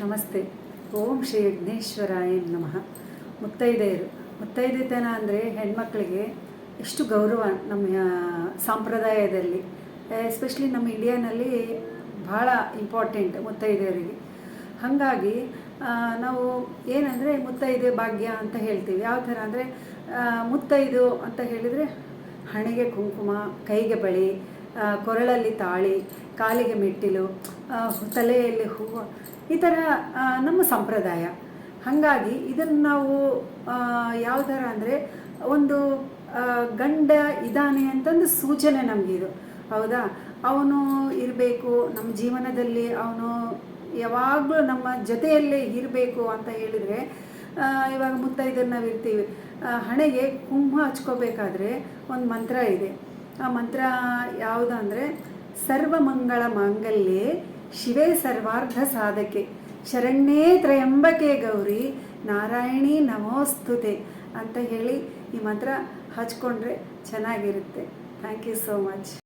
ನಮಸ್ತೆ. ಓಂ ಶ್ರೀ ವಿಘ್ನೇಶ್ವರಾಯ ನಮಃ. ಮುತ್ತೈದೆಯರು, ಮುತ್ತೈದೆತನ ಅಂದರೆ ಹೆಣ್ಮಕ್ಳಿಗೆ ಎಷ್ಟು ಗೌರವ ನಮ್ಮ ಸಂಪ್ರದಾಯದಲ್ಲಿ, ಎಸ್ಪೆಷಲಿ ನಮ್ಮ ಇಂಡಿಯಾನಲ್ಲಿ ಭಾಳ ಇಂಪಾರ್ಟೆಂಟ್ ಮುತ್ತೈದೆಯರಿಗೆ. ಹಾಗಾಗಿ ನಾವು ಏನಂದರೆ ಮುತ್ತೈದೆ ಭಾಗ್ಯ ಅಂತ ಹೇಳ್ತೀವಿ. ಯಾವ ಥರ ಅಂದರೆ ಮುತ್ತೈದು ಅಂತ ಹೇಳಿದರೆ ಹಣೆಗೆ ಕುಂಕುಮ, ಕೈಗೆ ಬಳೆ, ಕೊರಳಲ್ಲಿ ತಾಳಿ, ಕಾಲಿಗೆ ಮೆಟ್ಟಿಲು, ತಲೆಯಲ್ಲಿ ಹೂವು, ಈ ಥರ ನಮ್ಮ ಸಂಪ್ರದಾಯ. ಹಾಗಾಗಿ ಇದನ್ನು ನಾವು ಯಾವ ಥರ ಅಂದರೆ ಒಂದು ಗಂಡ ಇದ್ದಾನೆ ಅಂತಂದು ಸೂಚನೆ ನಮಗಿದು, ಹೌದಾ? ಅವನು ಇರಬೇಕು ನಮ್ಮ ಜೀವನದಲ್ಲಿ, ಅವನು ಯಾವಾಗಲೂ ನಮ್ಮ ಜೊತೆಯಲ್ಲೇ ಇರಬೇಕು ಅಂತ ಹೇಳಿದರೆ, ಇವಾಗ ಮುತ್ತೈದನ್ನು ನಾವು ಇರ್ತೀವಿ, ಹಣೆಗೆ ಕುಂಕುಮ ಹಚ್ಕೋಬೇಕಾದ್ರೆ ಒಂದು ಮಂತ್ರ ಇದೆ. ಆ ಮಂತ್ರ ಯಾವುದು ಅಂದರೆ ಸರ್ವಮಂಗಳ ಮಾಂಗಲ್ಯೆ ಶಿವೇ ಸರ್ವಾರ್ಧ ಸಾಧಕೆ ಶರಣ್ಯೇ ತ್ರಯಂಬಕೆ ಗೌರಿ ನಾರಾಯಣಿ ನಮೋಸ್ತುತೆ ಅಂತ ಹೇಳಿ ಈ ಮಂತ್ರ ಹಚ್ಕೊಂಡ್ರೆ ಚೆನ್ನಾಗಿರುತ್ತೆ. Thank you so much.